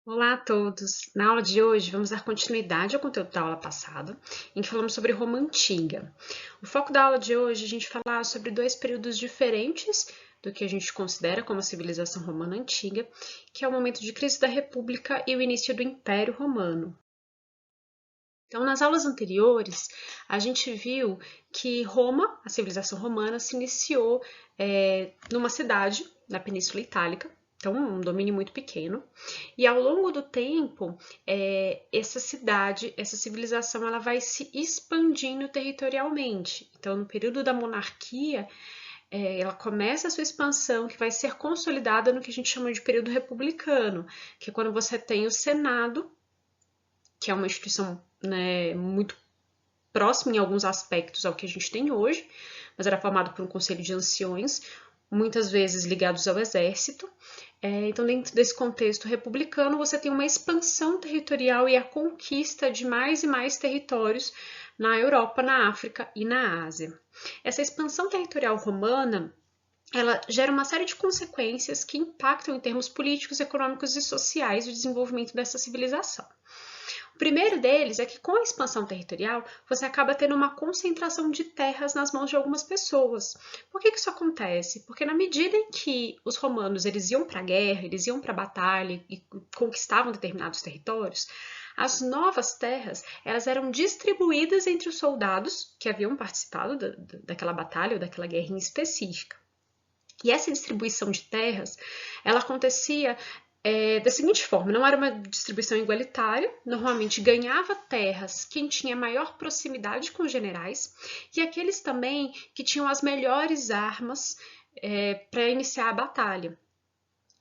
Olá a todos! Na aula de hoje vamos dar continuidade ao conteúdo da aula passada, em que falamos sobre Roma Antiga. O foco da aula de hoje é a gente falar sobre dois períodos diferentes do que a gente considera como a civilização romana antiga, que é o momento de crise da República e o início do Império Romano. Então, nas aulas anteriores, a gente viu que Roma, a civilização romana, se iniciou numa cidade na Península Itálica, então um domínio muito pequeno, e ao longo do tempo, essa cidade, essa civilização, ela vai se expandindo territorialmente. Então, no período da monarquia, ela começa a sua expansão, que vai ser consolidada no que a gente chama de período republicano, que é quando você tem o Senado, que é uma instituição, né, muito próxima em alguns aspectos ao que a gente tem hoje, mas era formado por um conselho de anciões, muitas vezes ligados ao exército. Então, dentro desse contexto republicano, você tem uma expansão territorial e a conquista de mais e mais territórios na Europa, na África e na Ásia. Essa expansão territorial romana, ela gera uma série de consequências que impactam em termos políticos, econômicos e sociais o desenvolvimento dessa civilização. O primeiro deles é que, com a expansão territorial, você acaba tendo uma concentração de terras nas mãos de algumas pessoas. Por que isso acontece? Porque na medida em que os romanos eles iam para a guerra, eles iam para a batalha e conquistavam determinados territórios, as novas terras elas eram distribuídas entre os soldados que haviam participado daquela batalha ou daquela guerra em específica. E essa distribuição de terras, ela acontecia da seguinte forma, não era uma distribuição igualitária, normalmente ganhava terras quem tinha maior proximidade com os generais e aqueles também que tinham as melhores armas para iniciar a batalha.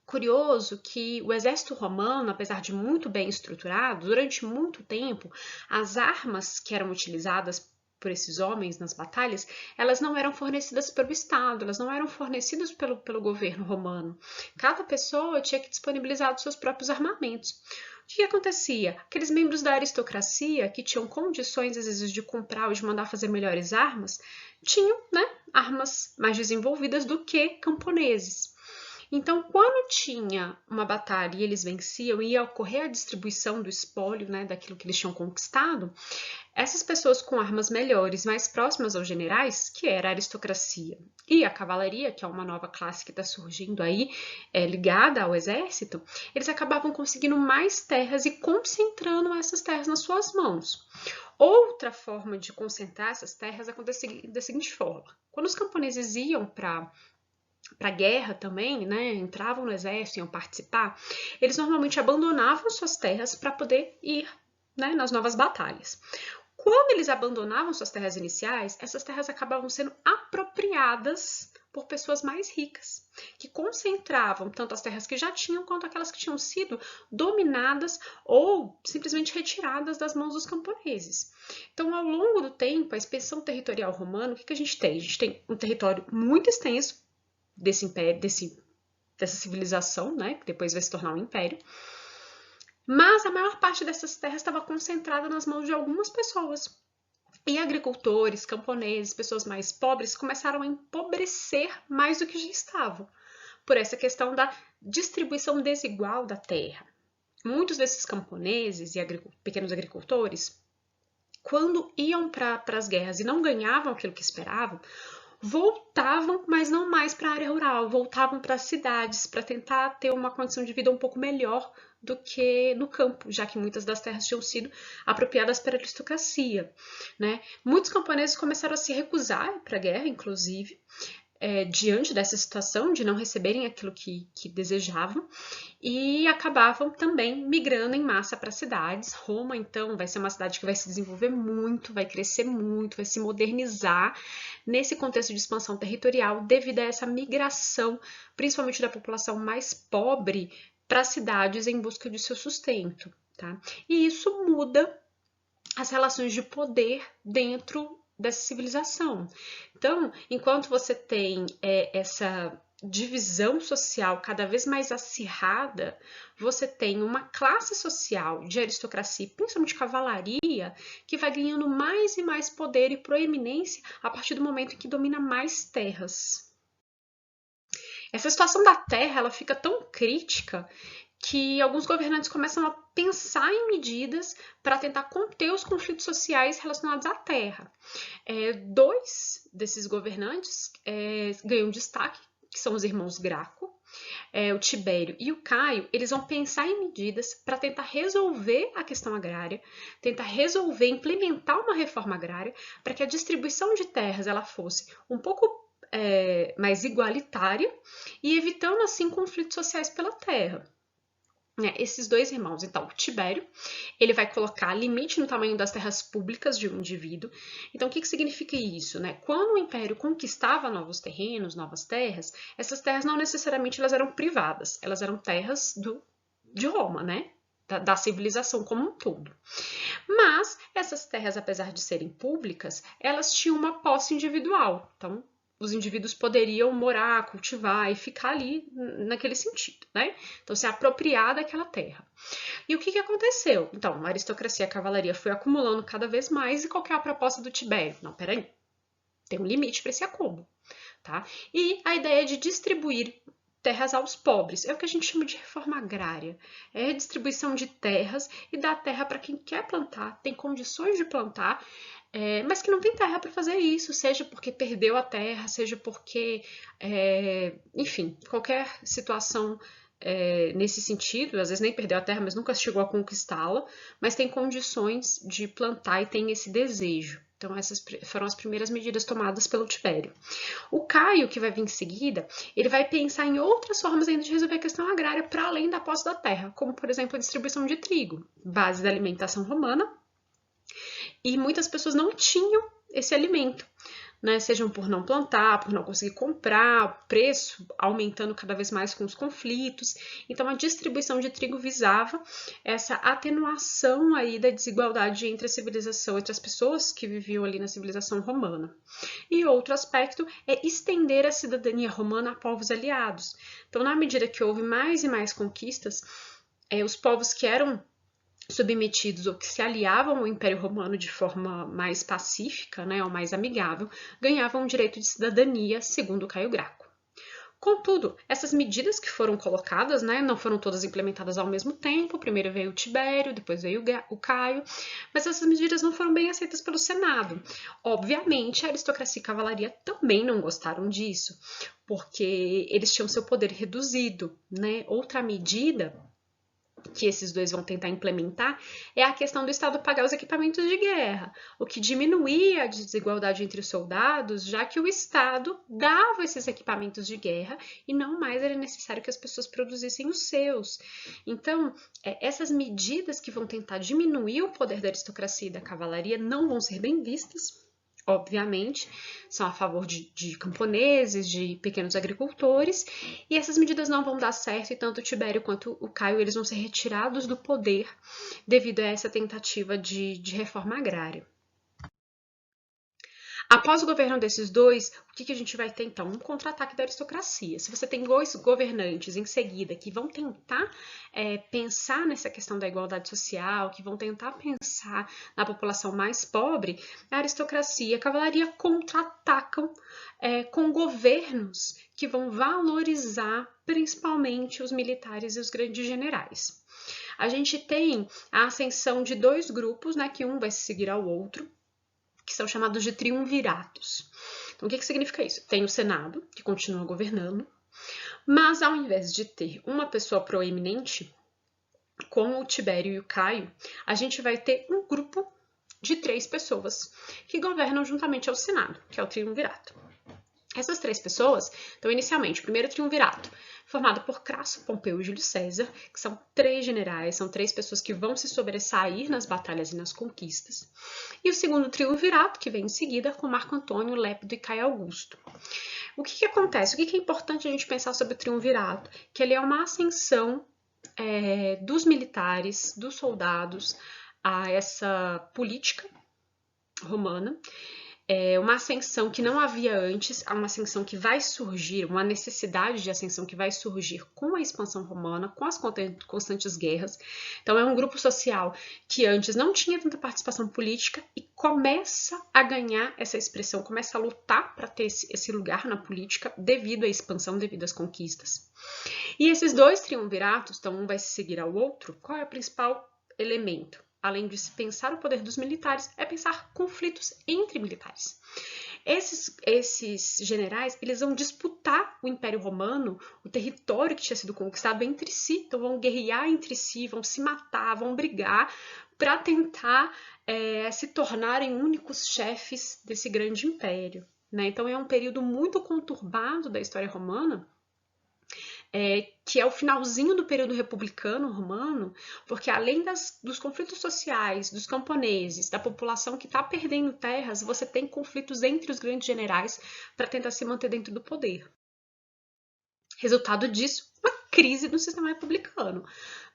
Curioso que o exército romano, apesar de muito bem estruturado, durante muito tempo, as armas que eram utilizadas por esses homens nas batalhas, elas não eram fornecidas pelo Estado, elas não eram fornecidas pelo governo romano. Cada pessoa tinha que disponibilizar os seus próprios armamentos. O que acontecia? Aqueles membros da aristocracia que tinham condições, às vezes, de comprar ou de mandar fazer melhores armas, tinham, né, armas mais desenvolvidas do que camponeses. Então, quando tinha uma batalha e eles venciam e ia ocorrer a distribuição do espólio, né, daquilo que eles tinham conquistado, essas pessoas com armas melhores, mais próximas aos generais, que era a aristocracia, e a cavalaria, que é uma nova classe que está surgindo aí, ligada ao exército, eles acabavam conseguindo mais terras e concentrando essas terras nas suas mãos. Outra forma de concentrar essas terras acontecia da seguinte forma: quando os camponeses iam para a guerra também, né, entravam no exército, iam participar, eles normalmente abandonavam suas terras para poder ir, né, nas novas batalhas. Quando eles abandonavam suas terras iniciais, essas terras acabavam sendo apropriadas por pessoas mais ricas, que concentravam tanto as terras que já tinham quanto aquelas que tinham sido dominadas ou simplesmente retiradas das mãos dos camponeses. Então, ao longo do tempo, a expansão territorial romana, o que a gente tem? A gente tem um território muito extenso desse império, dessa civilização, né, que depois vai se tornar um império, mas a maior parte dessas terras estava concentrada nas mãos de algumas pessoas. E agricultores, camponeses, pessoas mais pobres começaram a empobrecer mais do que já estavam, por essa questão da distribuição desigual da terra. Muitos desses camponeses e pequenos agricultores, quando iam para as guerras e não ganhavam aquilo que esperavam, voltavam, mas não mais para a área rural, voltavam para as cidades para tentar ter uma condição de vida um pouco melhor do que no campo, já que muitas das terras tinham sido apropriadas pela aristocracia, né? Muitos camponeses começaram a se recusar para a guerra, inclusive, diante dessa situação de não receberem aquilo que desejavam e acabavam também migrando em massa para cidades. Roma, então, vai ser uma cidade que vai se desenvolver muito, vai crescer muito, vai se modernizar nesse contexto de expansão territorial devido a essa migração, principalmente da população mais pobre, para cidades em busca de seu sustento. Tá? E isso muda as relações de poder dentro dessa civilização. Então, enquanto você tem essa divisão social cada vez mais acirrada, você tem uma classe social de aristocracia, principalmente cavalaria, que vai ganhando mais e mais poder e proeminência a partir do momento em que domina mais terras. Essa situação da terra ela fica tão crítica que alguns governantes começam a pensar em medidas para tentar conter os conflitos sociais relacionados à terra. Dois desses governantes ganham destaque, que são os irmãos Graco, o Tibério e o Caio. Eles vão pensar em medidas para tentar resolver a questão agrária, tentar resolver, implementar uma reforma agrária para que a distribuição de terras ela fosse um pouco mais igualitária e evitando assim conflitos sociais pela terra. Esses dois irmãos, então, o Tibério, ele vai colocar limite no tamanho das terras públicas de um indivíduo. Então, o que significa isso? Quando o Império conquistava novos terrenos, novas terras, essas terras não necessariamente elas eram privadas, elas eram terras de Roma, da civilização como um todo. Mas essas terras, apesar de serem públicas, elas tinham uma posse individual. Então, os indivíduos poderiam morar, cultivar e ficar ali naquele sentido, Então, se apropriar daquela terra. E o que aconteceu? Então, a aristocracia e a cavalaria foi acumulando cada vez mais e qual que é a proposta do Tibério? Não, peraí, tem um limite para esse acúmulo, tá? E a ideia de distribuir terras aos pobres, é o que a gente chama de reforma agrária, é a distribuição de terras e dar terra para quem quer plantar, tem condições de plantar, mas que não tem terra para fazer isso, seja porque perdeu a terra, seja porque, enfim, qualquer situação nesse sentido, às vezes nem perdeu a terra, mas nunca chegou a conquistá-la, mas tem condições de plantar e tem esse desejo. Então, essas foram as primeiras medidas tomadas pelo Tibério. O Caio, que vai vir em seguida, ele vai pensar em outras formas ainda de resolver a questão agrária para além da posse da terra, como, por exemplo, a distribuição de trigo, base da alimentação romana, e muitas pessoas não tinham esse alimento, sejam por não plantar, por não conseguir comprar, o preço aumentando cada vez mais com os conflitos. Então, a distribuição de trigo visava essa atenuação aí da desigualdade entre a civilização, entre as pessoas que viviam ali na civilização romana. E outro aspecto é estender a cidadania romana a povos aliados. Então, na medida que houve mais e mais conquistas, os povos que eram submetidos ou que se aliavam ao Império Romano de forma mais pacífica, ou mais amigável, ganhavam o direito de cidadania, segundo Caio Graco. Contudo, essas medidas que foram colocadas, não foram todas implementadas ao mesmo tempo. Primeiro veio o Tibério, depois veio o Caio, mas essas medidas não foram bem aceitas pelo Senado. Obviamente, a aristocracia e a cavalaria também não gostaram disso, porque eles tinham seu poder reduzido, Outra medida que esses dois vão tentar implementar é a questão do Estado pagar os equipamentos de guerra, o que diminuía a desigualdade entre os soldados, já que o Estado dava esses equipamentos de guerra e não mais era necessário que as pessoas produzissem os seus. Então, essas medidas que vão tentar diminuir o poder da aristocracia e da cavalaria não vão ser bem vistas. Obviamente, são a favor de camponeses, de pequenos agricultores, e essas medidas não vão dar certo, e tanto o Tibério quanto o Caio eles vão ser retirados do poder devido a essa tentativa de reforma agrária. Após o governo desses dois, o que a gente vai ter então? Um contra-ataque da aristocracia. Se você tem dois governantes em seguida que vão tentar pensar nessa questão da igualdade social, que vão tentar pensar na população mais pobre, a aristocracia e a cavalaria contra-atacam com governos que vão valorizar principalmente os militares e os grandes generais. A gente tem a ascensão de dois grupos, que um vai se seguir ao outro, que são chamados de triunviratos. Então, o que significa isso? Tem o Senado, que continua governando, mas ao invés de ter uma pessoa proeminente, como o Tibério e o Caio, a gente vai ter um grupo de 3 pessoas que governam juntamente ao Senado, que é o triunvirato. Essas 3 pessoas, então, inicialmente, o primeiro triunvirato, formado por Crasso, Pompeu e Júlio César, que são 3 generais, são 3 pessoas que vão se sobressair nas batalhas e nas conquistas. E o segundo triunvirato, que vem em seguida, com Marco Antônio, Lépido e Caio Augusto. O que acontece? O que é importante a gente pensar sobre o triunvirato? Que ele é uma ascensão dos militares, dos soldados, a essa política romana, uma ascensão que não havia antes, uma ascensão que vai surgir, uma necessidade de ascensão que vai surgir com a expansão romana, com as constantes guerras. Então, é um grupo social que antes não tinha tanta participação política e começa a ganhar essa expressão, começa a lutar para ter esse lugar na política devido à expansão, devido às conquistas. E esses dois triunviratos, então um vai se seguir ao outro, qual é o principal elemento? Além de se pensar o poder dos militares, é pensar conflitos entre militares. Esses generais, eles vão disputar o Império Romano, o território que tinha sido conquistado entre si, então vão guerrear entre si, vão se matar, vão brigar para tentar se tornarem únicos chefes desse grande império, né? Então é um período muito conturbado da história romana, que é o finalzinho do período republicano romano, porque além dos conflitos sociais, dos camponeses, da população que está perdendo terras, você tem conflitos entre os grandes generais para tentar se manter dentro do poder. Resultado disso, uma crise no sistema republicano.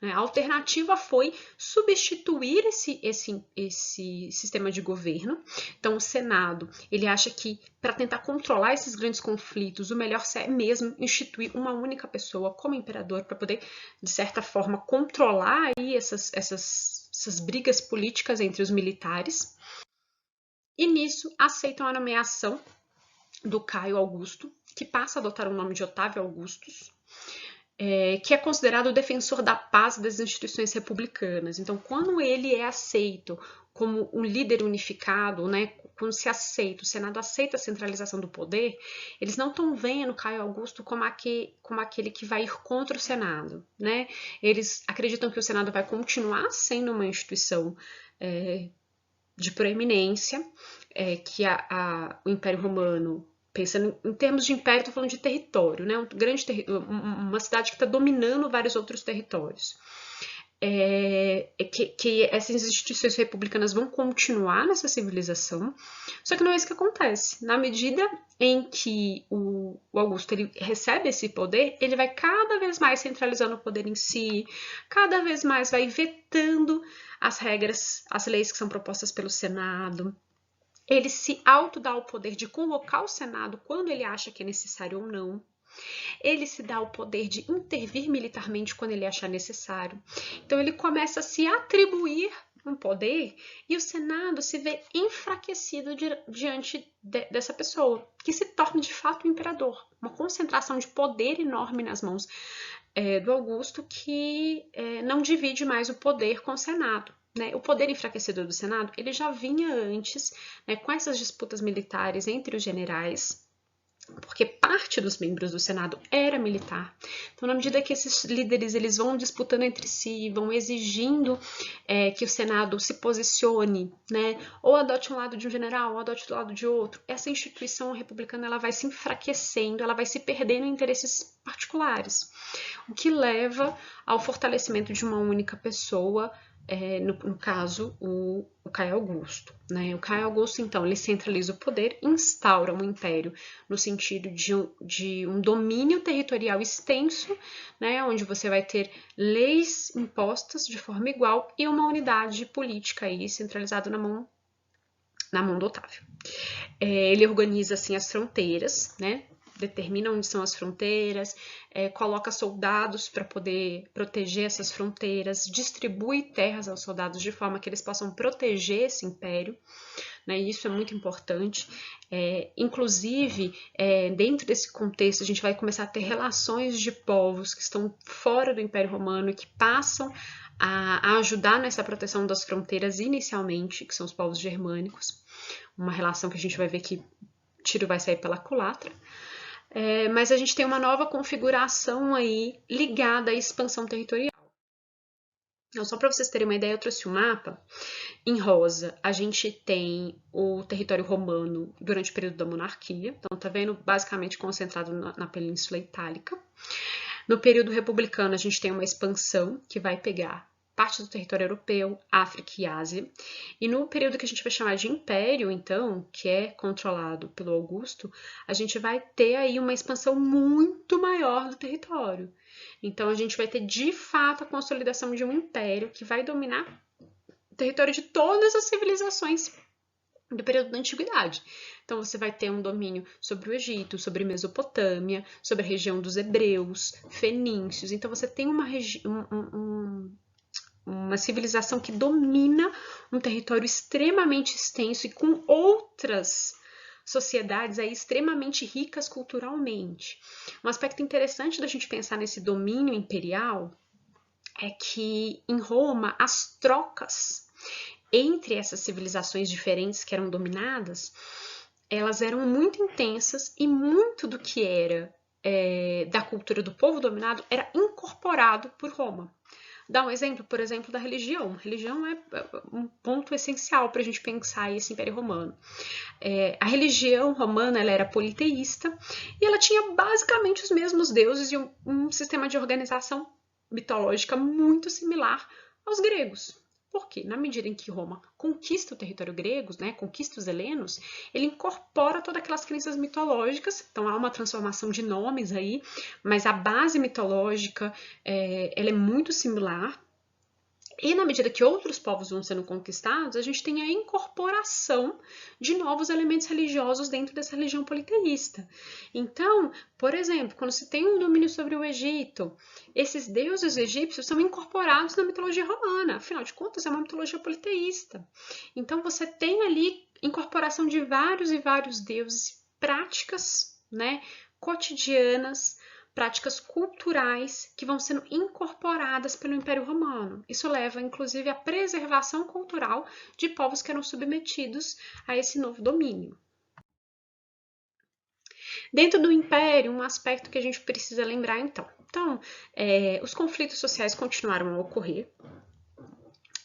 A alternativa foi substituir esse sistema de governo. Então, o Senado, ele acha que para tentar controlar esses grandes conflitos, o melhor é mesmo instituir uma única pessoa como imperador para poder, de certa forma, controlar aí essas brigas políticas entre os militares. E nisso aceitam a nomeação do Caio Augusto, que passa a adotar o nome de Otávio Augustus, que é considerado o defensor da paz das instituições republicanas. Então, quando ele é aceito como um líder unificado, né, quando se aceita, o Senado aceita a centralização do poder, eles não estão vendo Caio Augusto como aquele que vai ir contra o Senado, né? Eles acreditam que o Senado vai continuar sendo uma instituição de proeminência, que o Império Romano, pensando em termos de império, estou falando de território, né? Uma cidade que está dominando vários outros territórios. Que essas instituições republicanas vão continuar nessa civilização, só que não é isso que acontece. Na medida em que o Augusto ele recebe esse poder, ele vai cada vez mais centralizando o poder em si, cada vez mais vai vetando as regras, as leis que são propostas pelo Senado. Ele se autodá o poder de convocar o Senado quando ele acha que é necessário ou não. Ele se dá o poder de intervir militarmente quando ele achar necessário. Então ele começa a se atribuir um poder e o Senado se vê enfraquecido diante dessa pessoa, que se torna de fato o imperador. Uma concentração de poder enorme nas mãos do Augusto, que não divide mais o poder com o Senado. Né? O poder enfraquecido do Senado ele já vinha antes, né, com essas disputas militares entre os generais, porque parte dos membros do Senado era militar. Então, na medida que esses líderes eles vão disputando entre si, vão exigindo que o Senado se posicione, né, ou adote um lado de um general, ou adote o lado de outro, essa instituição republicana ela vai se enfraquecendo, ela vai se perdendo em interesses particulares, o que leva ao fortalecimento de uma única pessoa, no caso, o Caio Augusto. Né? O Caio Augusto, então, ele centraliza o poder, instaura um império no sentido de um domínio territorial extenso, né? Onde você vai ter leis impostas de forma igual e uma unidade política aí centralizada na mão do Otávio. Ele organiza assim as fronteiras, né? Determina onde são as fronteiras, coloca soldados para poder proteger essas fronteiras, distribui terras aos soldados de forma que eles possam proteger esse império, né? Isso é muito importante. Inclusive, dentro desse contexto, a gente vai começar a ter relações de povos que estão fora do Império Romano e que passam a ajudar nessa proteção das fronteiras inicialmente, que são os povos germânicos. Uma relação que a gente vai ver que tiro vai sair pela culatra. Mas a gente tem uma nova configuração aí ligada à expansão territorial. Então, só para vocês terem uma ideia, eu trouxe um mapa. Em rosa, a gente tem o território romano durante o período da monarquia. Então, tá vendo? Basicamente concentrado na Península Itálica. No período republicano, a gente tem uma expansão que vai pegar parte do território europeu, África e Ásia. E no período que a gente vai chamar de Império, então, que é controlado pelo Augusto, a gente vai ter aí uma expansão muito maior do território. Então, a gente vai ter, de fato, a consolidação de um império que vai dominar o território de todas as civilizações do período da Antiguidade. Então você vai ter um domínio sobre o Egito, sobre Mesopotâmia, sobre a região dos hebreus, fenícios. Então você tem uma civilização que domina um território extremamente extenso e com outras sociedades aí extremamente ricas culturalmente. Um aspecto interessante da gente pensar nesse domínio imperial é que em Roma as trocas entre essas civilizações diferentes que eram dominadas, elas eram muito intensas e muito do que era da cultura do povo dominado era incorporado por Roma. Dá um exemplo, por exemplo, da religião. A religião é um ponto essencial para a gente pensar esse Império Romano. A religião romana ela era politeísta e ela tinha basicamente os mesmos deuses e um sistema de organização mitológica muito similar aos gregos. Porque, na medida em que Roma conquista o território grego, né, conquista os helenos, ele incorpora todas aquelas crenças mitológicas, então há uma transformação de nomes aí, mas a base mitológica ela é muito similar. E na medida que outros povos vão sendo conquistados, a gente tem a incorporação de novos elementos religiosos dentro dessa religião politeísta. Então, por exemplo, quando se tem um domínio sobre o Egito, esses deuses egípcios são incorporados na mitologia romana. Afinal de contas, é uma mitologia politeísta. Então, você tem ali incorporação de vários e vários deuses, práticas, né, cotidianas, práticas culturais que vão sendo incorporadas pelo Império Romano. Isso leva, inclusive, à preservação cultural de povos que eram submetidos a esse novo domínio. Dentro do Império, um aspecto que a gente precisa lembrar, então. Os conflitos sociais continuaram a ocorrer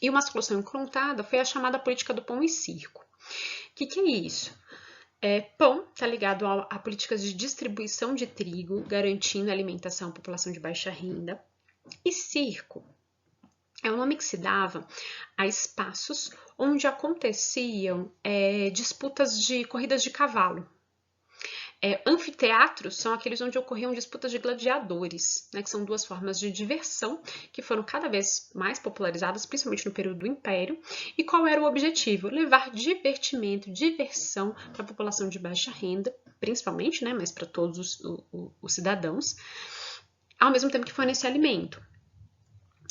e uma solução encontrada foi a chamada política do pão e circo. O que é isso? Pão está ligado a políticas de distribuição de trigo, garantindo a alimentação à população de baixa renda. E circo é o nome que se dava a espaços onde aconteciam disputas de corridas de cavalo. Anfiteatros são aqueles onde ocorriam disputas de gladiadores, né, que são duas formas de diversão que foram cada vez mais popularizadas, principalmente no período do Império. E qual era o objetivo? Levar divertimento, diversão para a população de baixa renda, principalmente, né, mas para todos os cidadãos, ao mesmo tempo que fornecer alimento.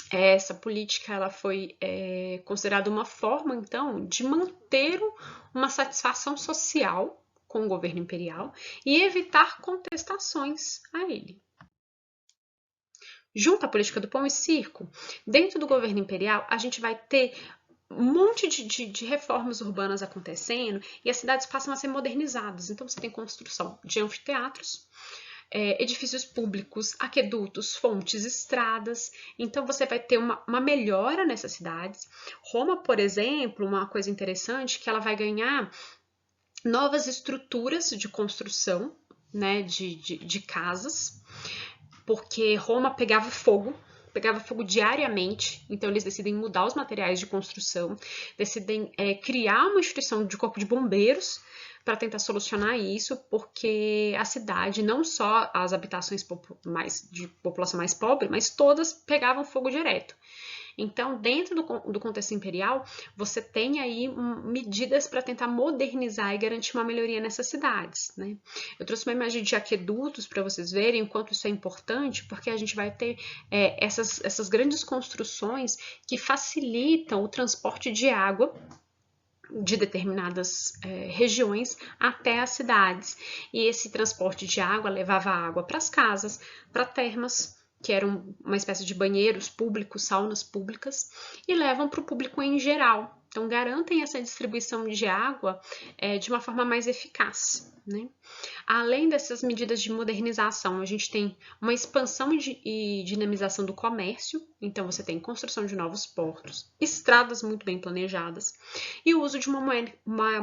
Essa política ela foi considerada uma forma, então, de manter uma satisfação social com o governo imperial e evitar contestações a ele. Junto à política do pão e circo, dentro do governo imperial, a gente vai ter um monte de reformas urbanas acontecendo e as cidades passam a ser modernizadas. Então, você tem construção de anfiteatros, edifícios públicos, aquedutos, fontes, estradas. Então, você vai ter uma melhora nessas cidades. Roma, por exemplo, uma coisa interessante que ela vai ganhar novas estruturas de construção, né, de casas, porque Roma pegava fogo diariamente, então eles decidem mudar os materiais de construção, decidem criar uma instituição de corpo de bombeiros para tentar solucionar isso, porque a cidade, não só as habitações de população mais pobre, mas todas pegavam fogo direto. Então, dentro do contexto imperial, você tem aí medidas para tentar modernizar e garantir uma melhoria nessas cidades, né? Eu trouxe uma imagem de aquedutos para vocês verem o quanto isso é importante, porque a gente vai ter essas grandes construções que facilitam o transporte de água de determinadas regiões até as cidades. E esse transporte de água levava água para as casas, para termas, que eram uma espécie de banheiros públicos, saunas públicas, e levam para o público em geral. Então, garantem essa distribuição de água de uma forma mais eficaz, né? Além dessas medidas de modernização, a gente tem uma expansão e dinamização do comércio. Então, você tem construção de novos portos, estradas muito bem planejadas e o uso de uma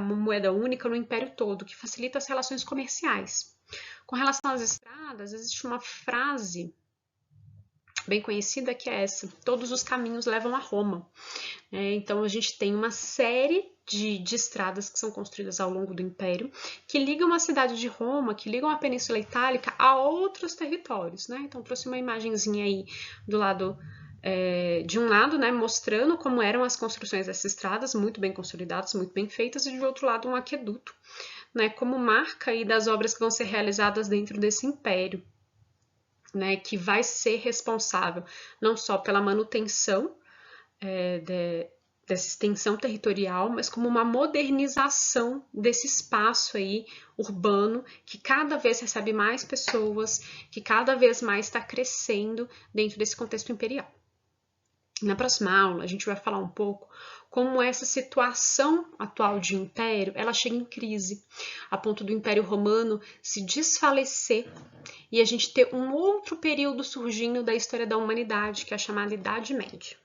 moeda única no império todo, que facilita as relações comerciais. Com relação às estradas, existe uma frase bem conhecida que é essa: todos os caminhos levam a Roma. Então a gente tem uma série de estradas que são construídas ao longo do Império, que ligam a cidade de Roma, que ligam a Península Itálica a outros territórios, né? Então trouxe uma imagenzinha aí do lado de um lado, né, mostrando como eram as construções dessas estradas, muito bem consolidadas, muito bem feitas, e de outro lado um aqueduto, né, como marca aí das obras que vão ser realizadas dentro desse império, né, que vai ser responsável não só pela manutenção dessa extensão territorial, mas como uma modernização desse espaço aí urbano que cada vez recebe mais pessoas, que cada vez mais está crescendo dentro desse contexto imperial. Na próxima aula, a gente vai falar um pouco como essa situação atual de império, ela chega em crise, a ponto do Império Romano se desfalecer e a gente ter um outro período surgindo da história da humanidade, que é a chamada Idade Média.